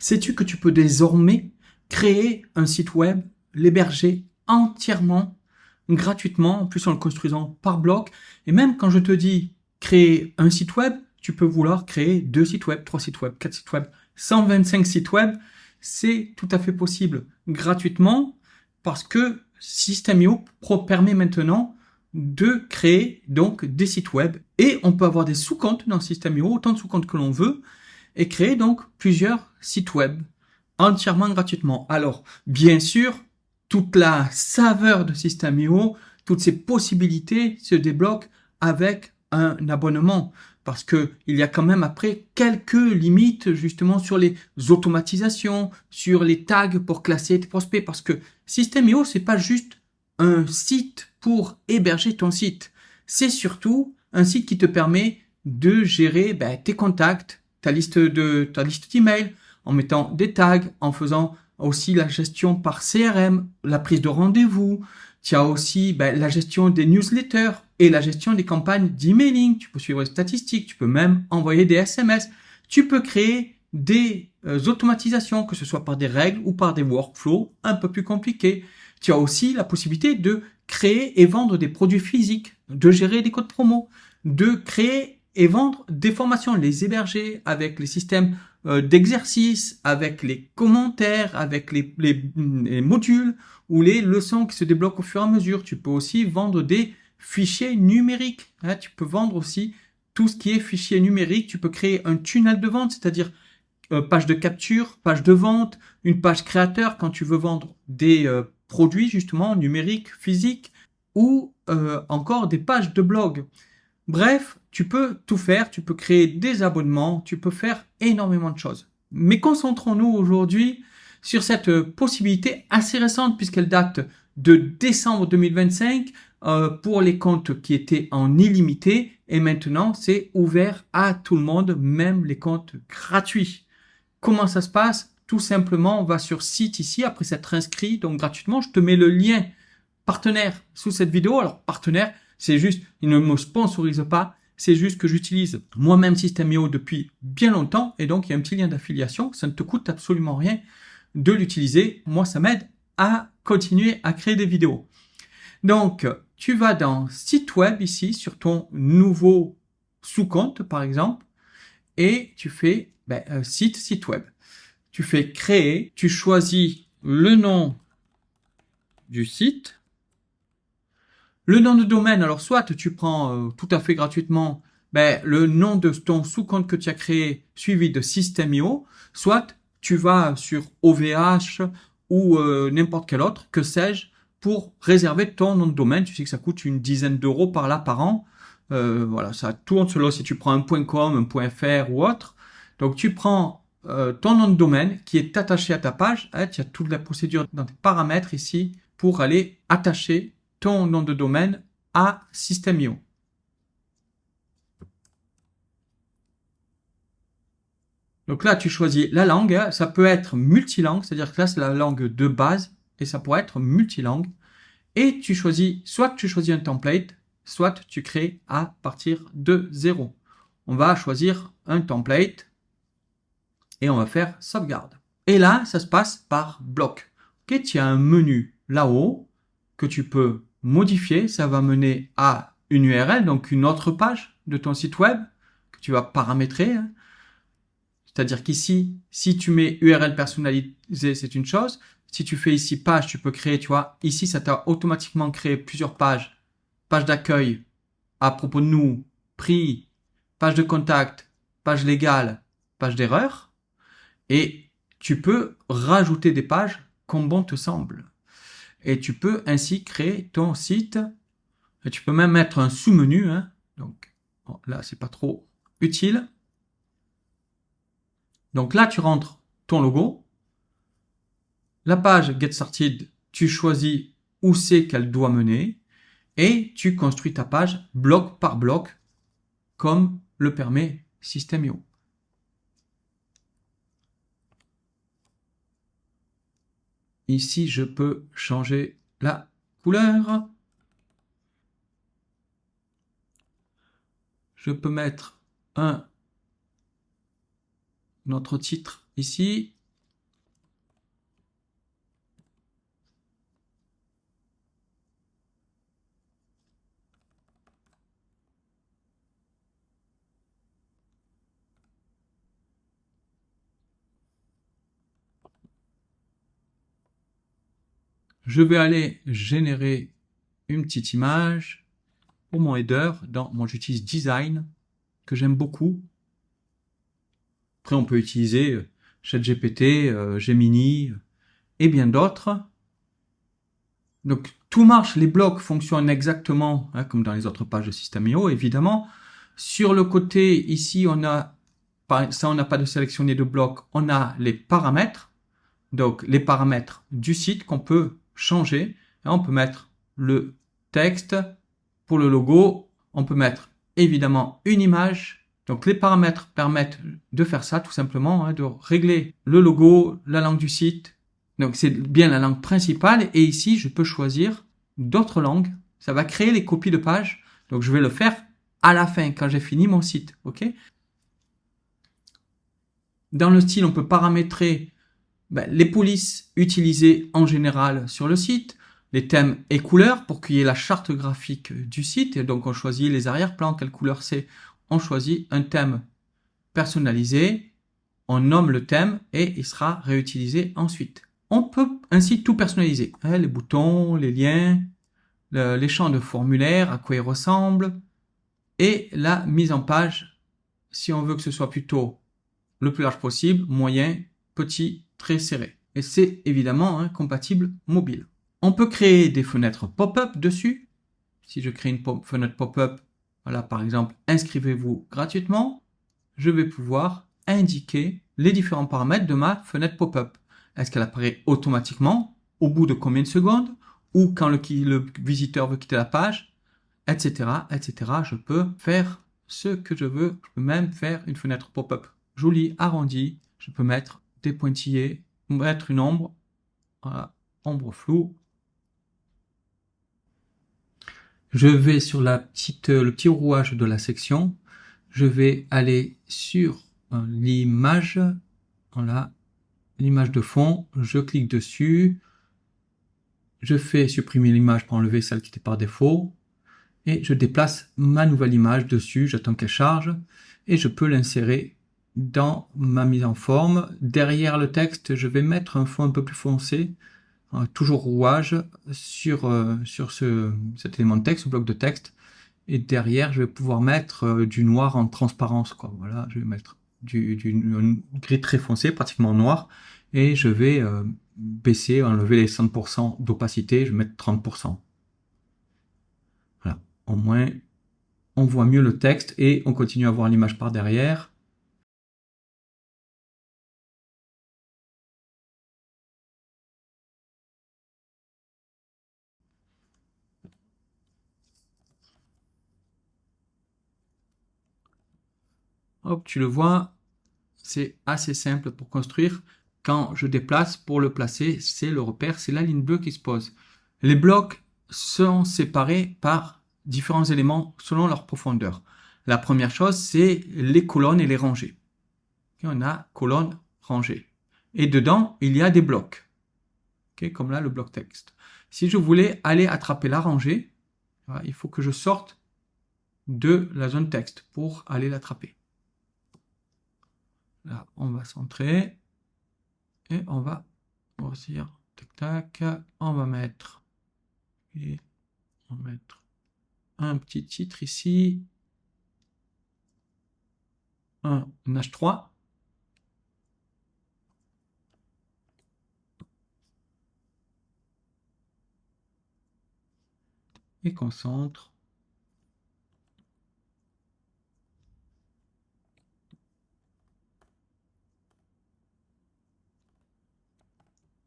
Sais-tu que tu peux désormais créer un site web, l'héberger entièrement, gratuitement, en plus en le construisant par bloc. Et même quand je te dis créer un site web, tu peux vouloir créer 2 sites web, 3 sites web, 4 sites web, 125 sites web. C'est tout à fait possible gratuitement parce que System.io permet maintenant de créer donc des sites web et on peut avoir des sous-comptes dans System.io, autant de sous-comptes que l'on veut, et créer donc plusieurs sites web entièrement gratuitement. Alors, bien sûr, toute la saveur de System.io, toutes ces possibilités se débloquent avec un abonnement. Parce que il y a quand même après quelques limites justement sur les automatisations, sur les tags pour classer tes prospects. Parce que System.io, c'est pas juste un site pour héberger ton site. C'est surtout un site qui te permet de gérer tes contacts, ta liste d'emails, en mettant des tags, en faisant aussi la gestion par CRM, la prise de rendez-vous. Tu as aussi la gestion des newsletters et la gestion des campagnes d'emailing. Tu peux suivre les statistiques, tu peux même envoyer des SMS. Tu peux créer des automatisations, que ce soit par des règles ou par des workflows un peu plus compliqués. Tu as aussi la possibilité de créer et vendre des produits physiques, de gérer des codes promo, de créer et vendre des formations, les héberger avec les systèmes d'exercices, avec les commentaires, avec les modules ou les leçons qui se débloquent au fur et à mesure. Tu peux aussi vendre des fichiers numériques. Tu peux vendre aussi tout ce qui est fichier numérique. Tu peux créer un tunnel de vente, c'est-à-dire page de capture, page de vente, une page créateur quand tu veux vendre des produits justement numériques, physiques ou encore des pages de blog. Bref, tu peux tout faire, tu peux créer des abonnements, tu peux faire énormément de choses. Mais concentrons-nous aujourd'hui sur cette possibilité assez récente puisqu'elle date de décembre 2025 pour les comptes qui étaient en illimité et maintenant c'est ouvert à tout le monde, même les comptes gratuits. Comment ça se passe? Tout simplement, on va sur site ici après s'être inscrit donc gratuitement. Je te mets le lien partenaire sous cette vidéo. Alors partenaire, c'est juste, il ne me sponsorise pas, c'est juste que j'utilise moi-même System.io depuis bien longtemps et donc il y a un petit lien d'affiliation, ça ne te coûte absolument rien de l'utiliser. Moi, ça m'aide à continuer à créer des vidéos. Donc, tu vas dans site web ici sur ton nouveau sous-compte par exemple et tu fais site web. Tu fais créer, tu choisis le nom du site. Le nom de domaine, alors soit tu prends tout à fait gratuitement le nom de ton sous-compte que tu as créé suivi de System.io, soit tu vas sur OVH ou n'importe quel autre, que sais-je, pour réserver ton nom de domaine. Tu sais que ça coûte une dizaine d'euros par là par an. Voilà, ça tourne selon si tu prends un .com, un .fr ou autre. Donc tu prends ton nom de domaine qui est attaché à ta page. Tu as toute la procédure dans tes paramètres ici pour aller attacher ton nom de domaine à System.io. Donc là, tu choisis la langue. Ça peut être multilangue, c'est-à-dire que là, c'est la langue de base et ça pourrait être multilangue. Et tu choisis, soit tu choisis un template, soit tu crées à partir de zéro. On va choisir un template et on va faire sauvegarde. Et là, ça se passe par bloc. Ok, tu as un menu là-haut que tu peux modifier. Ça va mener à une URL, donc une autre page de ton site web que tu vas paramétrer. C'est-à-dire qu'ici, si tu mets URL personnalisée, c'est une chose. Si tu fais ici page, tu peux créer, tu vois, ici, ça t'a automatiquement créé plusieurs pages. Page d'accueil, à propos de nous, prix, page de contact, page légale, page d'erreur. Et tu peux rajouter des pages comme bon te semble. Et tu peux ainsi créer ton site. Et tu peux même mettre un sous-menu. Donc bon, là, c'est pas trop utile. Donc là, tu rentres ton logo. La page Get Started, tu choisis où c'est qu'elle doit mener. Et tu construis ta page bloc par bloc comme le permet System.io. Ici, je peux changer la couleur. Je peux mettre notre titre ici. je vais aller générer une petite image pour mon header. J'utilise Design, que j'aime beaucoup. Après, on peut utiliser ChatGPT, Gemini et bien d'autres. Donc, tout marche, les blocs fonctionnent exactement comme dans les autres pages de System.io, évidemment. Sur le côté, ici, on n'a pas de sélectionner de blocs, on a les paramètres. Donc, les paramètres du site qu'on peut changer. On peut mettre le texte. Pour le logo, on peut mettre évidemment une image. Donc, les paramètres permettent de faire ça tout simplement, de régler le logo, la langue du site. Donc, c'est bien la langue principale. Et ici, je peux choisir d'autres langues. Ça va créer les copies de pages. Donc, je vais le faire à la fin, quand j'ai fini mon site. OK ? Dans le style, on peut paramétrer les polices utilisées en général sur le site, les thèmes et couleurs pour qu'il y ait la charte graphique du site. Et donc, on choisit les arrière-plans, quelle couleur c'est. On choisit un thème personnalisé, on nomme le thème et il sera réutilisé ensuite. On peut ainsi tout personnaliser. Les boutons, les liens, les champs de formulaire, à quoi ils ressemblent et la mise en page si on veut que ce soit plutôt le plus large possible, moyen, petit, très serré. Et c'est évidemment compatible mobile. On peut créer des fenêtres pop-up dessus. Si je crée une fenêtre pop-up, voilà, par exemple, inscrivez-vous gratuitement, je vais pouvoir indiquer les différents paramètres de ma fenêtre pop-up. Est-ce qu'elle apparaît automatiquement, au bout de combien de secondes, ou quand le visiteur veut quitter la page, etc., etc. Je peux faire ce que je veux. Je peux même faire une fenêtre pop-up jolie, arrondie. Je peux mettre des pointillés, mettre une ombre, voilà, ombre floue. Je vais sur le petit rouage de la section. Je vais aller sur l'image, voilà, l'image de fond. Je clique dessus. Je fais supprimer l'image pour enlever celle qui était par défaut. Et je déplace ma nouvelle image dessus. J'attends qu'elle charge. Et je peux l'insérer dans ma mise en forme. Derrière le texte, je vais mettre un fond un peu plus foncé. Toujours rouage sur cet élément de texte, ce bloc de texte. Et derrière, je vais pouvoir mettre du noir en transparence, quoi. Voilà, je vais mettre du gris très foncé, pratiquement noir. Et je vais baisser, enlever les 100% d'opacité, je vais mettre 30%. Voilà, au moins, on voit mieux le texte et on continue à voir l'image par derrière. Hop, tu le vois, c'est assez simple pour construire. Quand je déplace, pour le placer, c'est le repère, c'est la ligne bleue qui se pose. Les blocs sont séparés par différents éléments selon leur profondeur. La première chose, c'est les colonnes et les rangées. Et on a colonne, rangée. Et dedans, il y a des blocs. Okay, comme là, le bloc texte. Si je voulais aller attraper la rangée, voilà, il faut que je sorte de la zone texte pour aller l'attraper. Là, on va centrer et on va grossir. Tac, tac. On va mettre un petit titre ici. Un H3. Et concentre.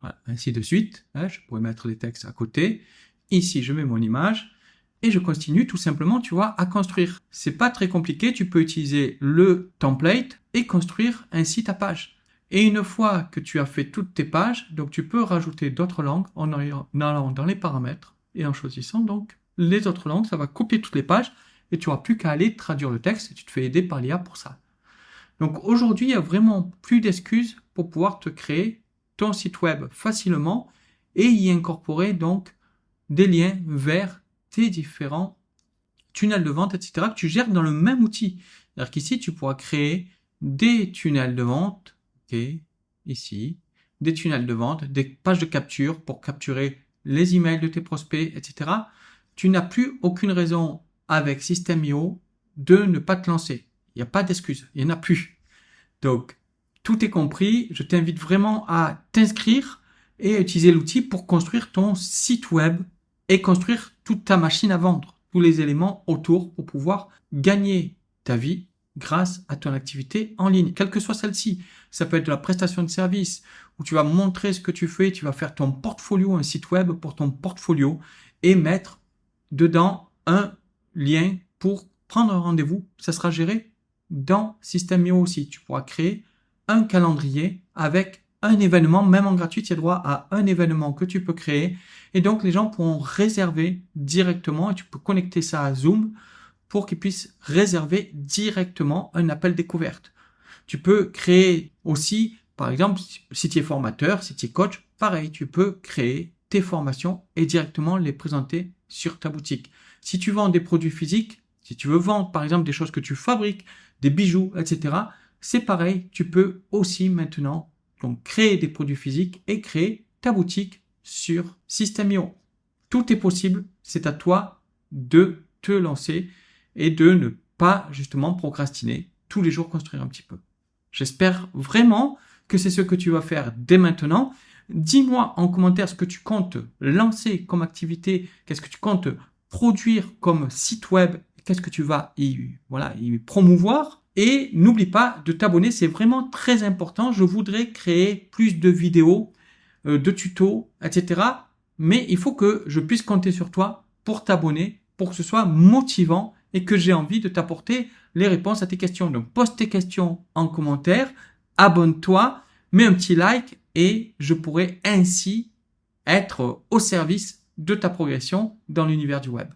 Voilà, ainsi de suite. Je pourrais mettre les textes à côté. Ici, je mets mon image. Et je continue tout simplement, tu vois, à construire. C'est pas très compliqué. Tu peux utiliser le template et construire ainsi ta page. Et une fois que tu as fait toutes tes pages, donc tu peux rajouter d'autres langues en allant dans les paramètres et en choisissant donc les autres langues. Ça va copier toutes les pages et tu n'auras plus qu'à aller traduire le texte et tu te fais aider par l'IA pour ça. Donc aujourd'hui, il n'y a vraiment plus d'excuses pour pouvoir te créer ton site web facilement et y incorporer donc des liens vers tes différents tunnels de vente, etc. que tu gères dans le même outil. C'est-à-dire qu'ici, tu pourras créer des tunnels de vente, okay, ici, des tunnels de vente, des pages de capture pour capturer les emails de tes prospects, etc. Tu n'as plus aucune raison avec System.io de ne pas te lancer. Il n'y a pas d'excuse, il n'y en a plus. Donc, tout est compris. Je t'invite vraiment à t'inscrire et à utiliser l'outil pour construire ton site web et construire toute ta machine à vendre, tous les éléments autour pour pouvoir gagner ta vie grâce à ton activité en ligne, quelle que soit celle-ci. Ça peut être de la prestation de service où tu vas montrer ce que tu fais, tu vas faire ton portfolio, un site web pour ton portfolio et mettre dedans un lien pour prendre un rendez-vous. Ça sera géré dans System.io aussi. Tu pourras créer un calendrier avec un événement, même en gratuit, tu as droit à un événement que tu peux créer et donc les gens pourront réserver directement et tu peux connecter ça à Zoom pour qu'ils puissent réserver directement un appel découverte. Tu peux créer aussi, par exemple, si tu es formateur, si tu es coach, pareil, tu peux créer tes formations et directement les présenter sur ta boutique. Si tu vends des produits physiques, si tu veux vendre par exemple des choses que tu fabriques, des bijoux, etc., c'est pareil, tu peux aussi maintenant donc créer des produits physiques et créer ta boutique sur System.io. Tout est possible, c'est à toi de te lancer et de ne pas justement procrastiner, tous les jours construire un petit peu. J'espère vraiment que c'est ce que tu vas faire dès maintenant. Dis-moi en commentaire ce que tu comptes lancer comme activité, qu'est-ce que tu comptes produire comme site web, qu'est-ce que tu vas y promouvoir. Et n'oublie pas de t'abonner, c'est vraiment très important. Je voudrais créer plus de vidéos, de tutos, etc. Mais il faut que je puisse compter sur toi pour t'abonner, pour que ce soit motivant et que j'ai envie de t'apporter les réponses à tes questions. Donc, pose tes questions en commentaire, abonne-toi, mets un petit like et je pourrai ainsi être au service de ta progression dans l'univers du web.